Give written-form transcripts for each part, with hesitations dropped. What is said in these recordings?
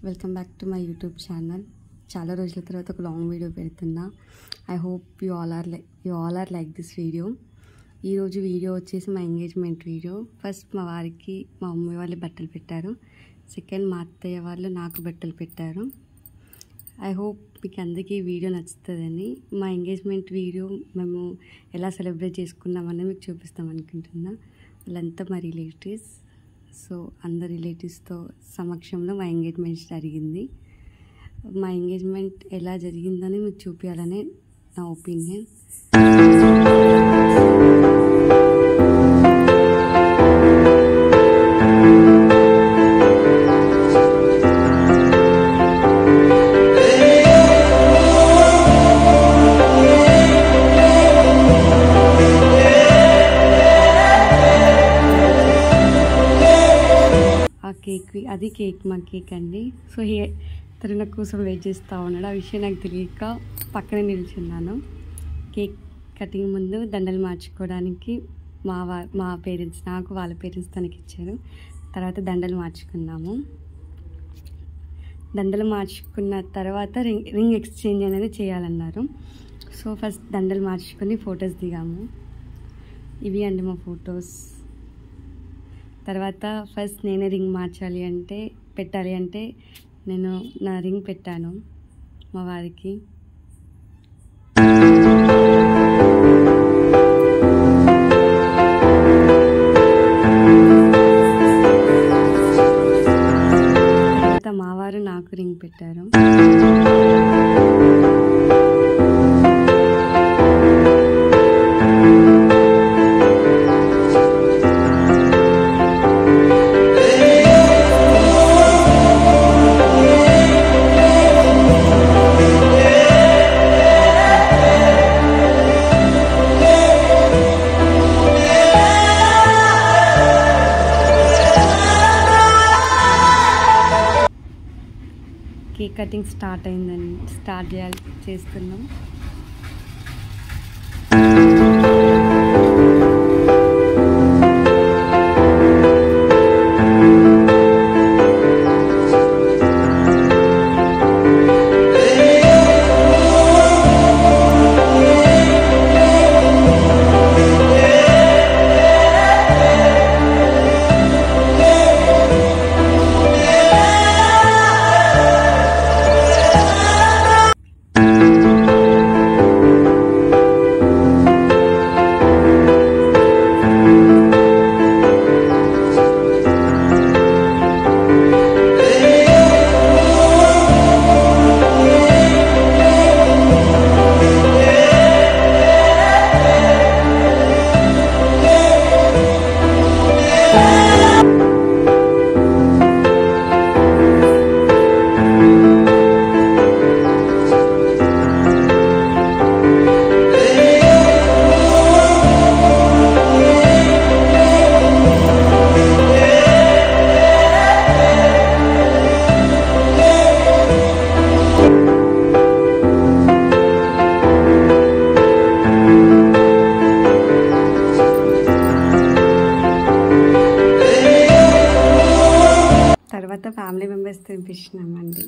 Welcome back to my YouTube channel. చాలా రోజుల తర్వాత ఒక లాంగ్ వీడియో పెడుతున్నా. I hope you all are like this video. ఈరోజు వీడియో వచ్చేసి మా ఎంగేజ్మెంట్ వీడియో. ఫస్ట్ మా వారికి మా మమ్మీ వాళ్ళు బట్టలు పెట్టారు. సెకండ్ మా అత్తయ్య వాళ్ళు నాకు బట్టలు పెట్టారు. ఐ హోప్ మీకు అందరికీ ఈ వీడియో నచ్చుతుందని. మా ఎంగేజ్మెంట్ వీడియో మేము ఎలా సెలబ్రేట్ చేసుకున్నామని మీకు చూపిస్తాం అనుకుంటున్నా. వాళ్ళంతా మా రిలేటివ్స్. సో అందరు రిలేటివ్స్తో సమక్షంలో మా ఎంగేజ్మెంట్ జరిగింది. మా ఎంగేజ్మెంట్ ఎలా జరిగిందని మీకు చూపించాలని నా ఒపీనియన్. అది కేక్ మా కేక్ అండి. సో తను నా కోసం వెయిట్ చేస్తూ ఉన్నాడు. ఆ విషయం నాకు తెలియక పక్కనే నిల్చున్నాను. కేక్ కటింగ్ ముందు దండలు మార్చుకోవడానికి మా పేరెంట్స్ నాకు వాళ్ళ పేరెంట్స్ తనకి ఇచ్చారు. తర్వాత దండలు మార్చుకున్నాము. దండలు మార్చుకున్న తర్వాత రింగ్ ఎక్స్చేంజ్ అనేది చేయాలన్నారు. సో ఫస్ట్ దండలు మార్చుకొని ఫొటోస్ దిగాము. ఇవి అండి మా ఫొటోస్. తర్వాత ఫస్ట్ నేనే రింగ్ పెట్టాలి అంటే నేను నా రింగ్ పెట్టాను మా వారికి. తర్వాత మా వారు నాకు రింగ్ పెట్టారు. కేక్ కటింగ్ స్టార్ట్ చేస్తున్నాం. తర్వాత ఫ్యామిలీ మెంబర్స్ తినిపించినామండి.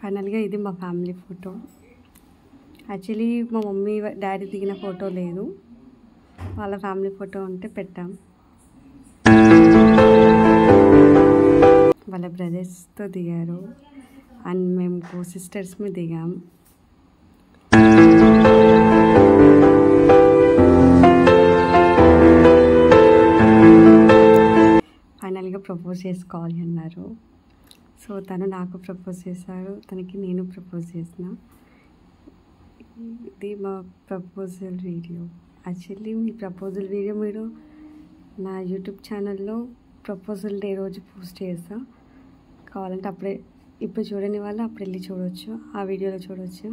ఫైనల్గా ఇది మా ఫ్యామిలీ ఫోటో. యాక్చువల్లీ మా మమ్మీ డాడీ దిగిన ఫోటో లేదు, వాళ్ళ ఫ్యామిలీ ఫోటో ఉంటే పెట్టాం. వాళ్ళ బ్రదర్స్తో దిగారు అండ్ మేము సిస్టర్స్ని దిగాం. ఫైనల్గా ప్రపోజ్ చేసుకోవాలి అన్నారు. సో తను నాకు ప్రపోజ్ చేశారు, తనకి నేను ప్రపోజ్ చేసిన. ఇది మా ప్రపోజల్ వీడియో. యాక్చువల్లీ మీ ప్రపోజల్ వీడియో మీరు నా యూట్యూబ్ ఛానల్లో ప్రపోజల్ డే రోజు పోస్ట్ చేస్తా. కావాలంటే ఇప్పుడు చూడని వాళ్ళు అప్పుడు వెళ్ళి చూడవచ్చు, ఆ వీడియోలో చూడవచ్చు.